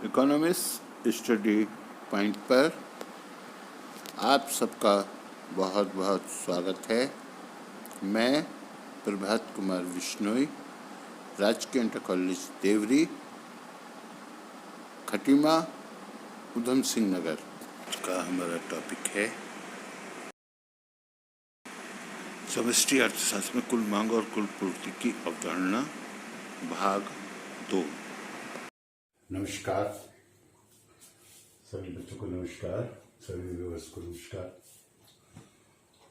Economics study point पर आप सबका बहुत बहुत स्वागत है। मैं प्रभात कुमार बिश्नोई, राजकीय इंटर कॉलेज देवरी, खटीमा, उधम सिंह नगर का हमारा टॉपिक है समष्टि अर्थशास्त्र में कुल मांग और कुल पूर्ति की अवधारणा, भाग 2। नमस्कार सभी बच्चों को, नमस्कार सभी व्यूअर्स को नमस्कार।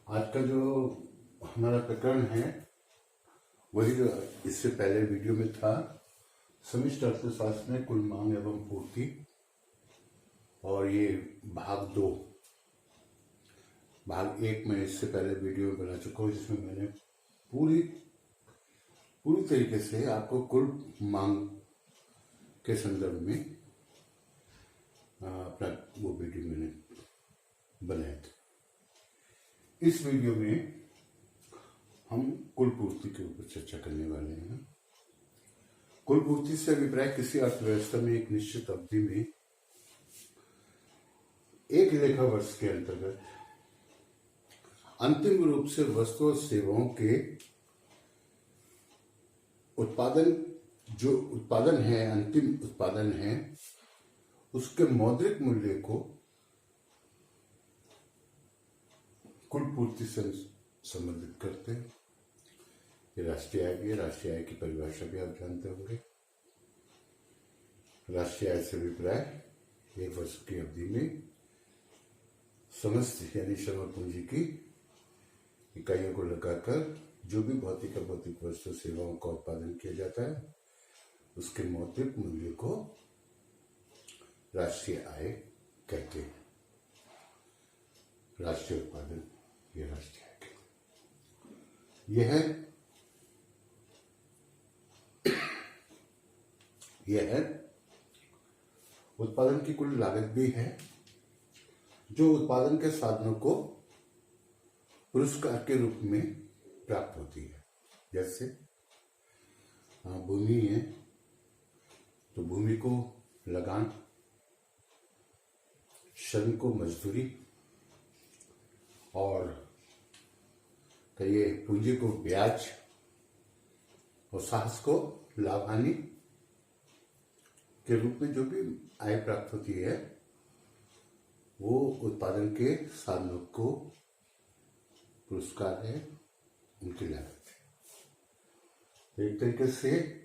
आज का जो हमारा प्रकरण है वही जो इससे पहले वीडियो में था, समष्टि अर्थशास्त्र में कुल मांग एवं पूर्ति, और ये भाग 2। भाग 1 में इससे पहले वीडियो में बना चुका हूँ, जिसमें मैंने पूरी तरीके से आपको कुल मांग के संदर्भ में अपना वो वीडियो मैंने बनाया था। इस वीडियो में हम कुल पूर्ति के ऊपर चर्चा करने वाले हैं। कुल पूर्ति से अभिप्राय किसी अर्थव्यवस्था में एक निश्चित अवधि में एक लेखा वर्ष के अंतर्गत अंतिम रूप से वस्तु और सेवाओं के उत्पादन है, अंतिम उत्पादन है, उसके मौद्रिक मूल्य को कुल पूर्ति से संबंधित करते हैं। ये राष्ट्रीय आय भी है। राष्ट्रीय आय की परिभाषा भी आप जानते होंगे। राष्ट्रीय आय से अभिप्राय एक वर्ष की अवधि में समस्त यानी श्रम पूंजी की इकाइयों को लगाकर जो भी भौतिक वस्तु सेवाओं का उत्पादन किया जाता है, उसके मौद्रिक मूल्य को राष्ट्रीय आय कहते हैं। राष्ट्रीय उत्पादन, यह राष्ट्रीय आय यह है उत्पादन की कुल लागत भी है, जो उत्पादन के साधनों को पुरस्कार के रूप में प्राप्त होती है। जैसे भूमि है तो भूमि को लगान, श्रम को मजदूरी, और कहिए पूंजी को ब्याज, और साहस को लाभ हानि के रूप में जो भी आय प्राप्त होती है, वो उत्पादन के साधनों को पुरस्कार है, उनकी लागत है। एक तरीके से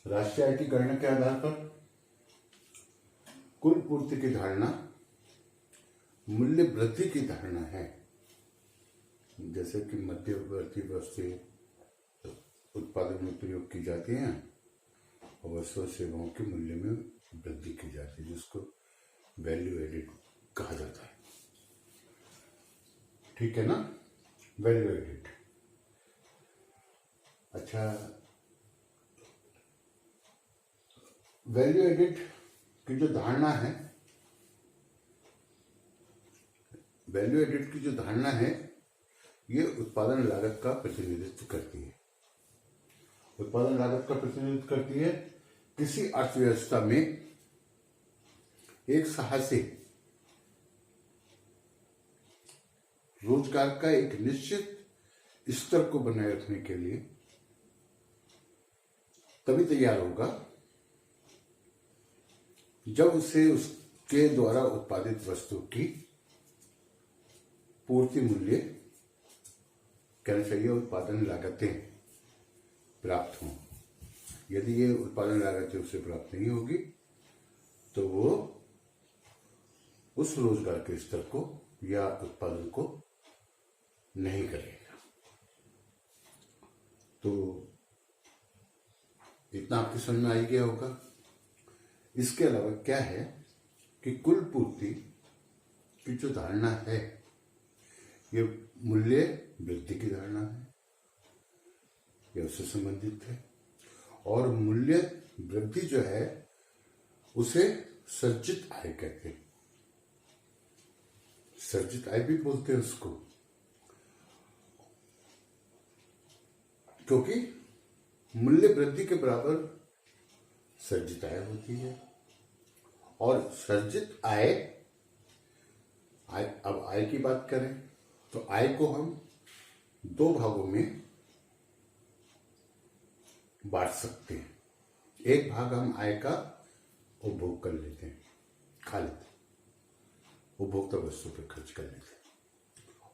राष्ट्रीय आय की गणना के आधार पर कुल पूर्ति की धारणा मूल्य वृद्धि की धारणा है। जैसे कि मध्यवर्ती वस्तुएं उत्पादन में प्रयोग की जाती हैं और वस्तु सेवाओं के मूल्य में वृद्धि की जाती है, जिसको वैल्यू एडिड कहा जाता है। ठीक है ना, वैल्यू एडिड। अच्छा, वैल्यू एडिड की जो धारणा है, वैल्यू एडिड की जो धारणा है, ये उत्पादन लागत का प्रतिनिधित्व करती है। उत्पादन लागत का प्रतिनिधित्व करती है। किसी अर्थव्यवस्था में एक साहसी रोजगार का एक निश्चित स्तर को बनाए रखने के लिए तभी तैयार होगा जब उसे उसके द्वारा उत्पादित वस्तु की पूर्ति मूल्य, कहना चाहिए उत्पादन लागतें प्राप्त हों। यदि ये उत्पादन लागतें उसे प्राप्त नहीं होगी तो वो उस रोजगार के स्तर को या उत्पादन को नहीं करेगा। तो इतना आपकी समझ में आ ही गया होगा। इसके अलावा क्या है कि कुल पूर्ति की जो धारणा है, ये मूल्य वृद्धि की धारणा है, यह उससे संबंधित है। और मूल्य वृद्धि जो है उसे सर्जित आय कहते हैं। सर्जित आय भी बोलते हैं उसको, क्योंकि मूल्य वृद्धि के बराबर सर्जित आय होती है। और सर्जित आय, अब आय की बात करें तो आय को हम दो भागों में बांट सकते हैं। एक भाग हम आय का उपभोग कर लेते हैं, खा लेते हैं, उपभोक्ता वस्तु पर खर्च कर लेते हैं,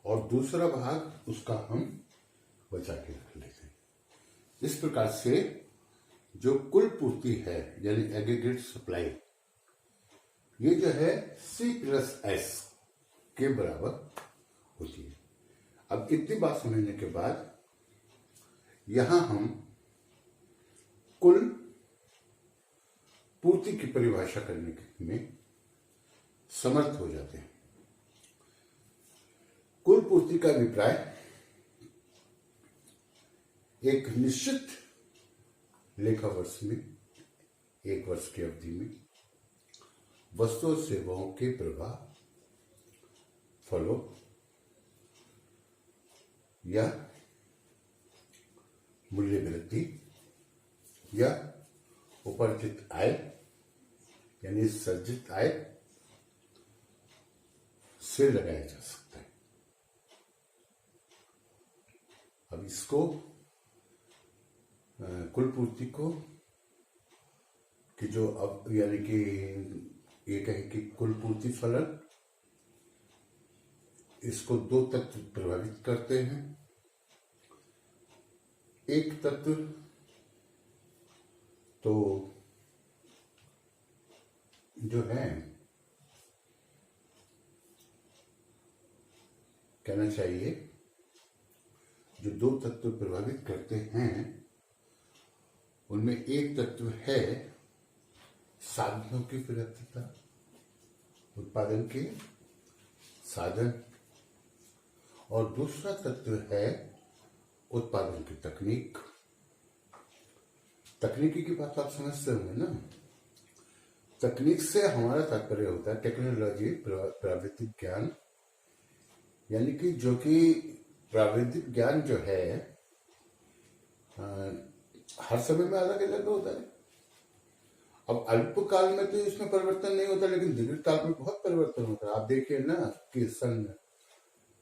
और दूसरा भाग उसका हम बचा के रख लेते हैं। इस प्रकार से जो कुल पूर्ति है यानी एग्रीगेट सप्लाई, ये जो है C+S के बराबर होती है। अब इतनी बात समझने के बाद यहां हम कुल पूर्ति की परिभाषा करने में समर्थ हो जाते हैं। कुल पूर्ति का अभिप्राय एक निश्चित लेखा वर्ष में, एक वर्ष की अवधि में वस्तु और सेवाओं के प्रवाह, फलों या मूल्य वृद्धि या उपार्जित आय यानी सर्जित आय से लगाया जा सकता है। अब इसको कुल पूर्ति को कि जो अब यानी कि ये कहें कि कुल पूर्ति फलन, इसको दो तत्व प्रभावित करते हैं। एक तत्व तो जो है कहना चाहिए, जो दो तत्व प्रभावित करते हैं उनमें एक तत्व है साधनों की प्रगतिता, उत्पादन के साधन, और दूसरा तत्व है उत्पादन की तकनीक। तकनीकी की बात आप समझते होंगे ना। तकनीक से हमारा तात्पर्य होता है टेक्नोलॉजी, प्राविधिक ज्ञान, यानी कि जो कि प्राविधिक ज्ञान जो है हर समय में अलग अलग होता है। अब अल्पकाल में तो इसमें परिवर्तन नहीं होता, लेकिन दीर्घकाल में बहुत परिवर्तन होता है। आप देखिए ना कि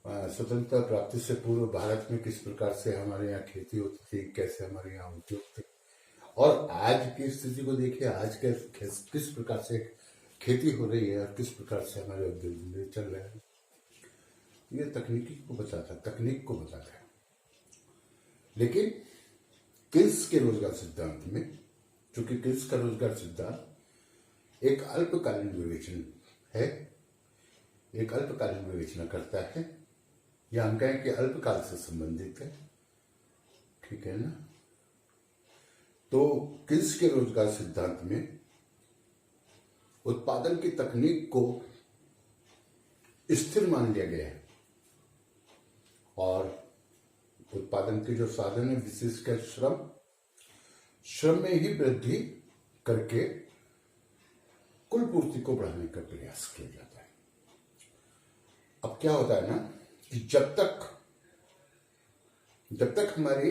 स्वतंत्रता प्राप्ति से पूर्व भारत में किस प्रकार से हमारे यहाँ खेती होती थी, कैसे हमारे यहाँ उद्योग थे, और आज की स्थिति को देखिए, आज के किस प्रकार से खेती हो रही है और किस प्रकार से हमारे उद्योग चल रहे हैं। ये तकनीकी को बताता है, तकनीक को बताता है। लेकिन किल्स के रोजगार सिद्धांत में, चूंकि किल्स का रोजगार सिद्धांत एक अल्पकालीन विवेचन है, एक अल्पकालीन विवेचना करता है, या हम कहें कि अल्पकाल से संबंधित है, ठीक है ना। तो किल्स के रोजगार सिद्धांत में उत्पादन की तकनीक को स्थिर मान लिया गया है, और उत्पादन के जो साधन है, विशेषकर श्रम में ही वृद्धि करके कुल पूर्ति को बढ़ाने का प्रयास किया जाता है। अब क्या होता है ना कि जब तक हमारी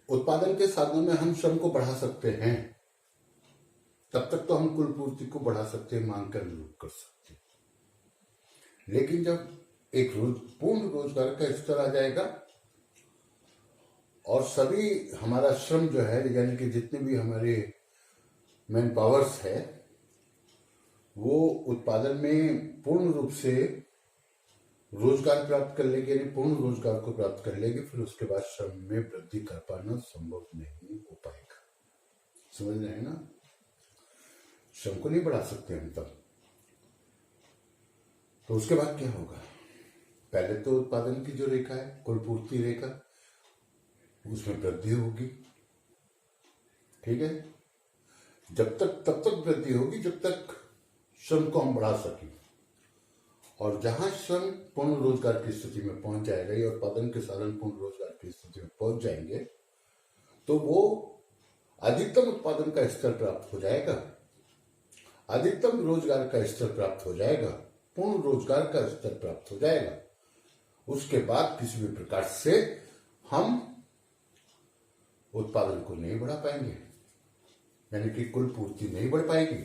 उत्पादन के साधनों में हम श्रम को बढ़ा सकते हैं, तब तक तो हम कुल पूर्ति को बढ़ा सकते हैं, मांग का अनुरूप कर सकते हैं। लेकिन जब एक पूर्ण रोजगार का स्तर आ जाएगा और सभी हमारा श्रम जो है, यानी कि जितने भी हमारे मैन पावर्स है, वो उत्पादन में पूर्ण रूप से रोजगार प्राप्त कर लेंगे, यानी पूर्ण रोजगार को प्राप्त कर लेंगे, फिर उसके बाद श्रम में वृद्धि कर पाना संभव नहीं हो पाएगा। समझ रहे हैं ना। श्रम को नहीं बढ़ा सकते हम तब। तो उसके बाद क्या होगा? पहले तो उत्पादन की जो रेखा है, कुल पूर्ति रेखा, उसमें वृद्धि होगी, ठीक है। तब तक वृद्धि होगी जब तक श्रम को हम बढ़ा सकें, और जहां श्रम पूर्ण रोजगार की स्थिति में पहुंच जाएगा या उत्पादन के साधन पूर्ण रोजगार की स्थिति में पहुंच जाएंगे, तो वो अधिकतम उत्पादन का स्तर प्राप्त हो जाएगा, अधिकतम रोजगार का स्तर प्राप्त हो जाएगा, पूर्ण रोजगार का स्तर प्राप्त हो जाएगा। उसके बाद किसी भी प्रकार से हम उत्पादन को नहीं बढ़ा पाएंगे, यानी कि कुल पूर्ति नहीं बढ़ पाएगी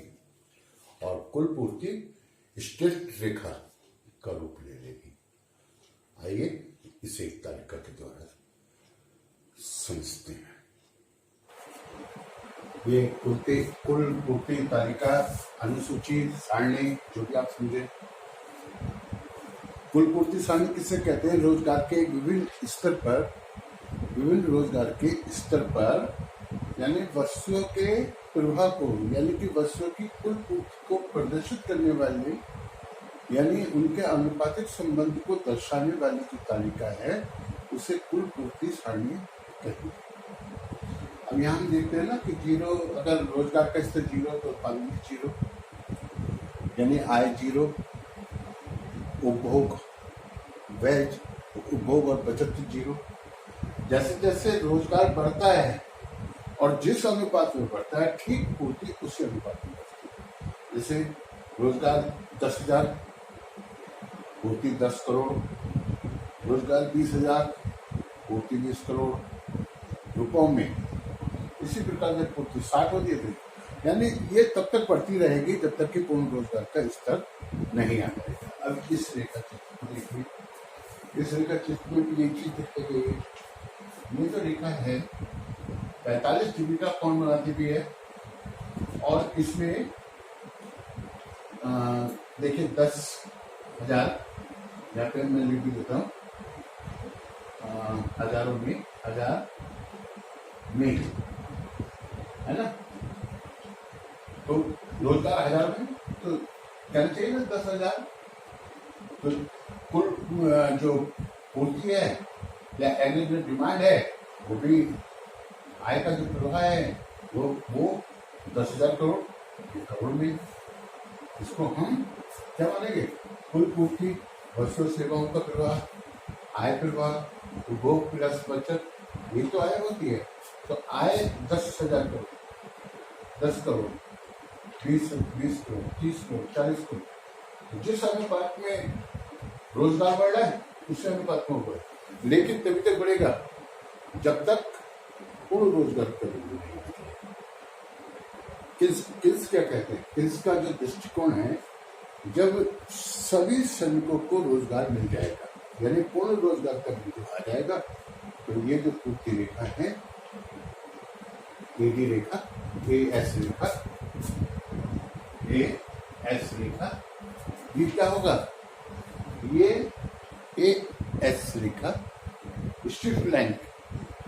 और कुल पूर्ति स्ट्रेट रेखा का रूप ले लेगी। आइए इसे एक तालिका के द्वारा समझते हैं। ये कुल पूर्ति तालिका, अनुसूची, सारणी, जो भी आप समझे। कुल पूर्ति सारणी किसे कहते हैं? रोजगार के विभिन्न रोजगार के स्तर पर यानी वस्तुओं के प्रवाह को, यानी कि वस्तुओं की कुल पूर्ति को प्रदर्शित करने वाली, यानी उनके अनुपातिक संबंध को दर्शाने वाली जो तालिका है उसे कुल पूर्ति सारणी कहते हैं। अब यहाँ हम देखते हैं ना कि जीरो, अगर रोजगार का स्तर जीरो तो उत्पादन भी जीरो, यानी आय जीरो, उपभोग वेज, उपभोग और बचत जीरो। जैसे जैसे रोजगार बढ़ता है और जिस अनुपात में बढ़ता है ठीक पूर्ति उसी अनुपात में बढ़ती है। जैसे रोजगार 10,000, पूर्ति 10 करोड़, रोजगार 20,000, पूर्ति 20 करोड़ रुपयों में। इसी प्रकार से पूर्ति 60 हो जाती है। यानी ये तब तक बढ़ती रहेगी जब तक कि पूर्ण रोजगार का स्तर नहीं आ जाएगा। अब इस रेखा चित्र को देखिए, इस रेखा चित्र में भी एक चीज दिखाई गई है। ये जो रेखा है 45 डिग्री का कोण बनाती भी है और इसमें देखिए 10,000, यहाँ पे मैं लिख भी देता हूँ, हजारों में, हजार में, है ना। तो रोजगार 1000 में तो कहना चाहिए ना 10,000। तो कुल जो पूर्ति है या एग्रीगेट डिमांड है वो भी, आय का जो प्रवाह है वो 10,000 करोड़, ये करोड़ में। इसको हम क्या मानेंगे? कुल पूर्ति, वस्तु सेवाओं का प्रवाह, आय प्रवाह, उपभोग प्लस बचत, ये तो आय होती है। तो आय 10,000 करोड़, 10 करोड़, 20 करोड़, 30 करोड़, 40 करोड़। तो जिस अनुपात में रोजगार बढ़ रहा है उस अनुपात में बढ़े, लेकिन तभी तक बढ़ेगा जब तक पूर्ण रोजगार का बिंदु नहीं है। किल्स क्या कहते हैं? किल्स का जो दृष्टिकोण है, जब सभी श्रमिकों को रोजगार मिल जाएगा यानी पूर्ण रोजगार का बिंदु आ जाएगा, तो ये जो पूर्ति रेखा है, एडी रेखा, एएस रेखा, एएस रेखा, ये क्या होगा? ये एएस रेखा स्ट्रिप लाइन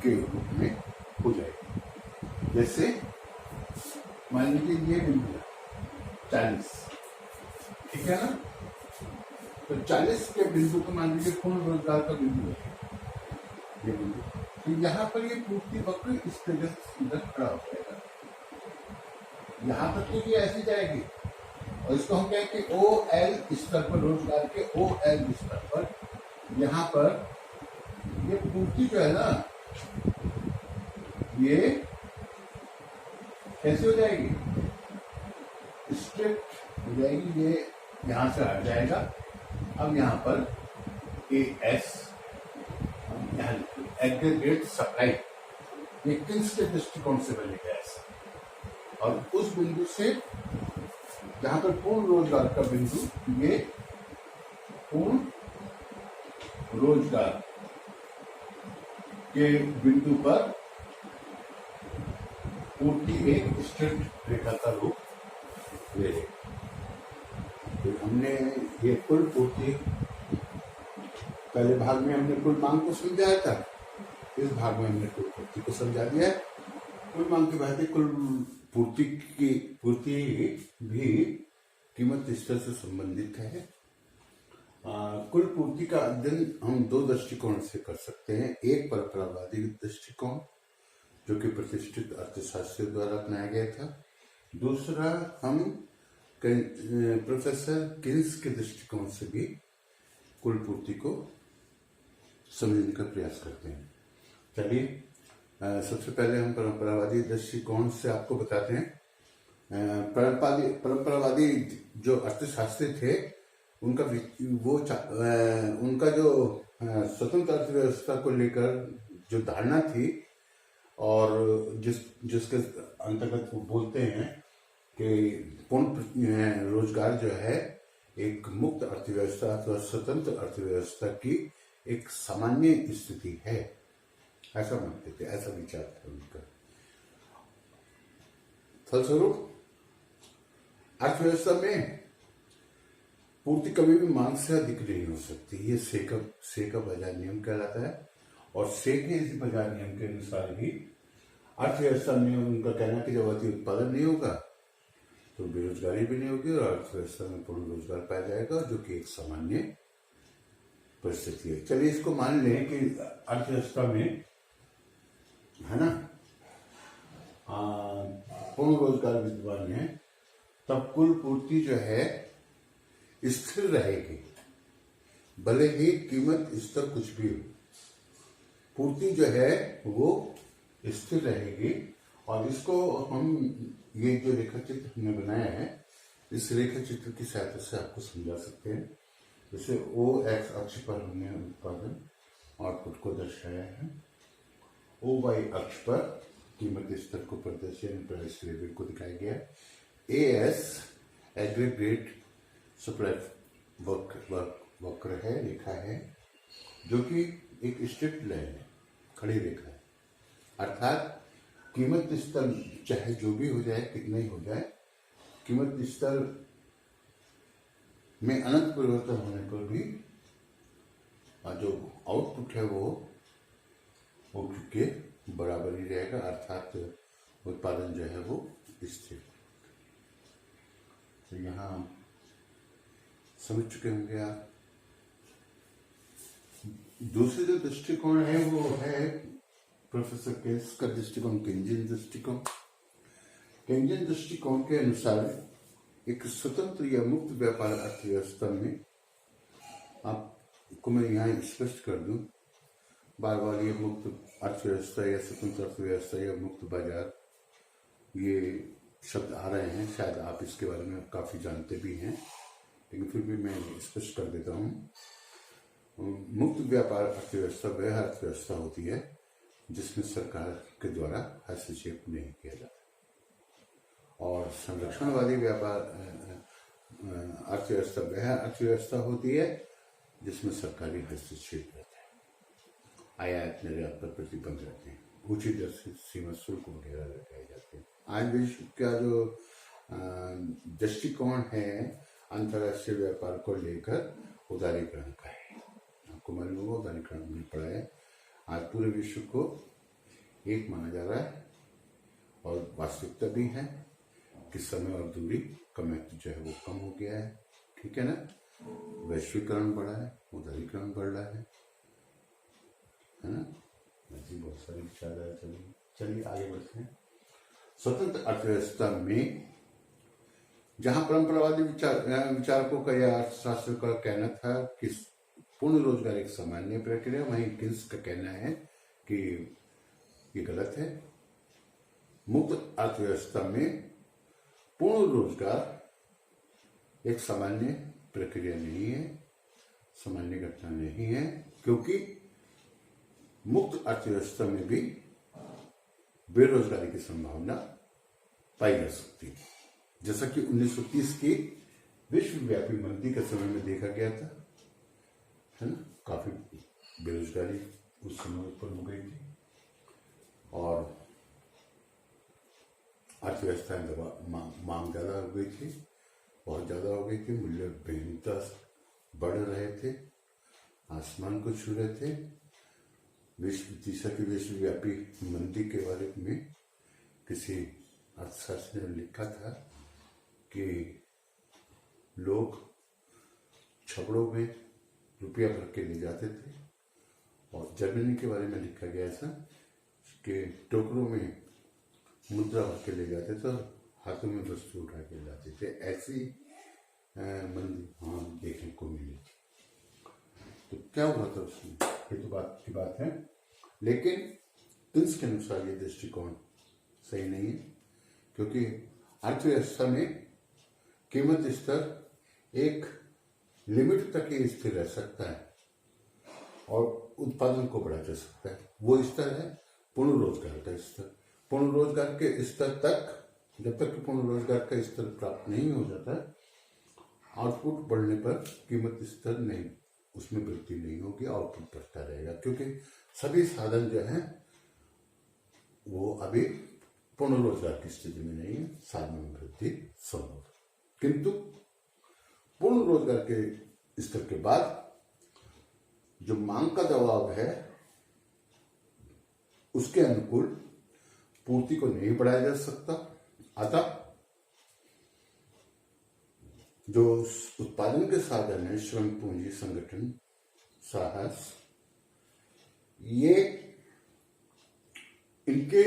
के रूप में हो जाएगी। जैसे मान लीजिए ये बिंदु है 40, ठीक है ना। तो 40 के बिंदु को मान लीजिए पूर्ण रोजगार का बिंदु है ये बिंदु। तो यहाँ पर ये पूर्ति वक्र इस तरह से इधर खड़ा हो जाएगा, यहाँ तक तो ये ऐसी जाएगी और इसको हम कहेंगे OL स्तर पर, रोजगार के OL स्तर पर यहाँ पर ये पूर्ति जो है ना, ये कैसे हो जाएगी? स्ट्रिक्ट हो जाएगी। ये यहां से हट जाएगा। अब यहाँ पर AS, एग्रीगेट सप्लाई, ये किल्स के दृष्टिकोण से बनेगा ऐसा। और उस बिंदु से जहां पर पूर्ण रोजगार का बिंदु, ये पूर्ण रोजगार के बिंदु पर पूर्ति एक स्ट्रेट रेखा का रूप ले लेगी। तो हमने ये कुल पूर्ति, पहले भाग में हमने कुल मांग को समझाया था, इस भाग में हमने कुल पूर्ति को समझा दिया है। कुल मांग की बात है, कुल पूर्ति भी कीमत स्तर से संबंधित है। कुल पूर्ति का अध्ययन हम दो दृष्टिकोण से कर सकते हैं। एक परंपरावादी दृष्टिकोण जो कि प्रतिष्ठित अर्थशास्त्रियों द्वारा अपनाया गया था, दूसरा हम प्रोफेसर किल्स के दृष्टिकोण से भी कुल पूर्ति को समझने का प्रयास करते हैं। चलिए सबसे पहले हम परंपरावादी दृष्टिकोण से आपको बताते हैं। परंपरावादी जो अर्थशास्त्री थे, उनका जो स्वतंत्र अर्थव्यवस्था को लेकर जो धारणा थी और जिसके अंतर्गत वो बोलते हैं कि पूर्ण रोजगार जो है एक मुक्त अर्थव्यवस्था अथवा स्वतंत्र अर्थव्यवस्था की एक सामान्य स्थिति है, ऐसा मानते थे, ऐसा विचार था उनका। फलस्वरूप अर्थव्यवस्था में पूर्ति कभी भी मांग से अधिक नहीं हो सकती। ये से का बाजार नियम कहलाता है, और से के इस बाजार नियम के अनुसार ही अर्थव्यवस्था में उनका कहना कि जब अति उत्पादन नहीं होगा तो बेरोजगारी भी नहीं होगी और अर्थव्यवस्था में पूर्ण रोजगार पाया जाएगा, जो कि एक सामान्य परिस्थिति है। चलिए इसको मान लें कि अर्थव्यवस्था में है ना पूर्ण रोजगार विद्यमान है, तब कुल पूर्ति जो है स्थिर रहेगी, भले ही कीमत स्तर कुछ भी हो, पूर्ति जो है वो स्थिर रहेगी। और इसको हम ये जो रेखा चित्र हमने बनाया है, इस रेखा चित्र की सहायता से आपको समझा सकते हैं। जैसे ओ एक्स अक्ष पर हमने उत्पादन आउटपुट को दर्शाया है, ओ वाई अक्ष पर कीमत स्तर को प्रदर्शन प्राइस लेवल को दिखाया गया है, ए एस एग्रीगेट सप्लाई वक्र है, रेखा है, जो कि एक स्ट्रेट लाइन है, खड़ी रेखा है। अर्थात कीमत स्तर चाहे जो भी हो जाए, कितना ही हो जाए, कीमत स्तर में अनंत परिवर्तन होने पर भी जो आउटपुट है वो आउटपुट के बराबर ही रहेगा, अर्थात उत्पादन जो है वो स्थिर। तो यहाँ समझ चुके होंगे आप। दूसरी जो दृष्टिकोण है वो है प्रोफेसर केस का दृष्टिकोण, केंजियन दृष्टिकोण। केंजियन दृष्टिकोण के अनुसार एक स्वतंत्र या मुक्त व्यापार अर्थव्यवस्था में, आपको मैं यहाँ स्पष्ट कर दूं, बार बार ये मुक्त अर्थव्यवस्था या स्वतंत्र अर्थव्यवस्था या मुक्त बाजार ये शब्द आ रहे हैं, शायद आप इसके बारे में काफी जानते भी हैं, लेकिन फिर भी मैं स्पष्ट कर देता हूँ। मुक्त व्यापार अर्थव्यवस्था वह अर्थव्यवस्था होती है जिसमें सरकार के द्वारा हस्तक्षेप नहीं किया जाता, और संरक्षणवादी व्यापार अर्थव्यवस्था वह अर्थव्यवस्था होती है जिसमें सरकारी हस्तक्षेप रहता है, आयात निर्यात पर प्रतिबंध रहते हैं, ऊंची दर से सीमा शुल्क वगैरह लगाए जाते हैं। आज विश्व का जो दृष्टिकोण है अंतर्राष्ट्रीय व्यापार को लेकर उदारीकरण का है। आपको मालूम होगा उदारीकरण हमने पढ़ा है। आज पूरे विश्व को एक माना जा रहा है, और वास्तविकता भी है कि समय और दूरी का महत्व जो है वो कम हो गया है, ठीक है ना। वैश्वीकरण बढ़ा है, उदारीकरण बढ़ रहा है ना। ऐसी बहुत सारी विचार है। चलिए आगे बढ़ते हैं। स्वतंत्र अर्थव्यवस्था में जहां परंपरावादी विचारकों का या अर्थशास्त्र का कहना था कि पूर्ण रोजगार एक सामान्य प्रक्रिया, वहीं किन्स का कहना है कि ये गलत है। मुक्त अर्थव्यवस्था में पूर्ण रोजगार एक सामान्य प्रक्रिया नहीं है, सामान्य घटना नहीं है, क्योंकि मुक्त अर्थव्यवस्था में भी बेरोजगारी की संभावना पाई जा सकती है, जैसा कि 1930 की विश्वव्यापी मंदी के समय में देखा गया था, है ना। काफी बेरोजगारी उस समय उत्पन्न हो गई थी, और अर्थव्यवस्था में मांग ज्यादा हो गई थी, बहुत ज्यादा हो गई थी, मूल्य भिन्नता बढ़ रहे थे, आसमान को छू रहे थे। की विश्वव्यापी मंदी के बारे में किसी अर्थशास्त्री ने लिखा था कि लोग छपड़ों में रुपया भर के ले जाते थे, और जर्मनी के बारे में लिखा गया था कि टोकरों में मुद्रा भर के ले जाते थे और हाथों में वस्तु उठा के लाते थे। ऐसी मंदी वहां देखने को मिली थी। तो क्या हुआ था उसमें, ये तो बात की बात है, लेकिन किन्स के अनुसार ये दृष्टिकोण सही नहीं है, क्योंकि अर्थव्यवस्था में कीमत स्तर एक लिमिट तक ही स्थिर रह सकता है और उत्पादन को बढ़ा जा सकता है। वो स्तर है पूर्ण रोजगार का स्तर। पूर्ण रोजगार के स्तर तक, जब तक कि पूर्ण रोजगार का स्तर प्राप्त नहीं हो जाता, आउटपुट बढ़ने पर कीमत स्तर नहीं, उसमें वृद्धि नहीं होगी, आउटपुट बढ़ता रहेगा, क्योंकि सभी साधन जो हैं वो अभी पूर्ण रोजगार की स्थिति में नहीं है, साधनों में वृद्धि संभव है। किंतु पूर्ण रोजगार के स्तर के बाद जो मांग का दबाव है उसके अनुकूल पूर्ति को नहीं बढ़ाया जा सकता, अतः जो उत्पादन के साधन है, श्रम पूंजी, संगठन, साहस, ये इनके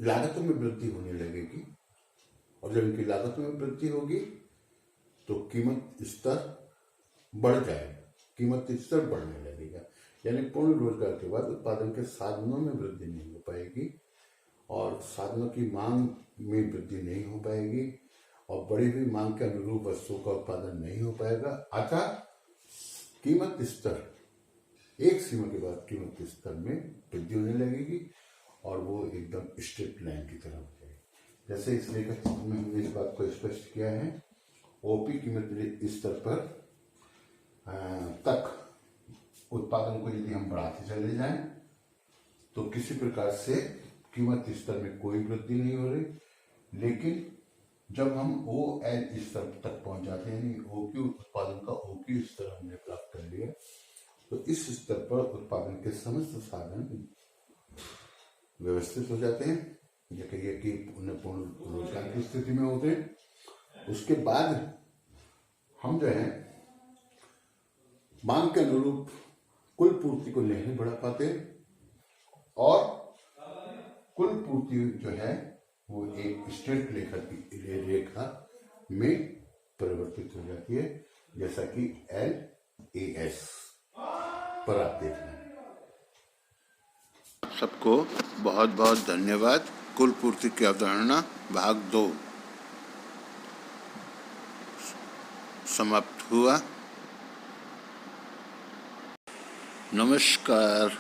लागतों में वृद्धि होने लगेगी, और जब इनकी लागतों में वृद्धि होगी तो कीमत स्तर बढ़ जाएगा, कीमत स्तर बढ़ने लगेगा। यानी पूर्ण रोजगार के बाद उत्पादन के साधनों में वृद्धि नहीं हो पाएगी और साधनों की मांग में वृद्धि नहीं हो पाएगी और बढ़ी हुई मांग के अनुरूप वस्तुओं का उत्पादन नहीं हो पाएगा। अतः कीमत स्तर, एक सीमा के बाद कीमत स्तर में वृद्धि होने लगेगी और वो एकदम स्ट्रेट लाइन की तरह हो जाएगी। जैसे इस लेखक में हमने इस बात को स्पष्ट किया है, ओपी कीमत स्तर पर तक उत्पादन को यदि हम बढ़ाते चले जाएं तो किसी प्रकार से कीमत स्तर में कोई वृद्धि नहीं हो रही, लेकिन जब हम ओ एन स्तर तक पहुंच जाते हैं, यानी ओक्यू उत्पादन का ओक्यू स्तर हमने प्राप्त कर लिया, तो इस स्तर पर उत्पादन के समस्त साधन व्यवस्थित हो जाते हैं, ये कहिए कि उन्हें पूर्ण रोजगार की स्थिति में होते हैं। उसके बाद हम जो है मांग के अनुरूप कुल पूर्ति को नहीं बढ़ा पाते और कुल पूर्ति जो है वो एक स्ट्रेट रेखा में परिवर्तित हो जाती है, जैसा कि LAS पर आप देख रहे हैं। सबको बहुत बहुत धन्यवाद। कुल पूर्ति की अवधारणा भाग 2 समाप्त हुआ। नमस्कार।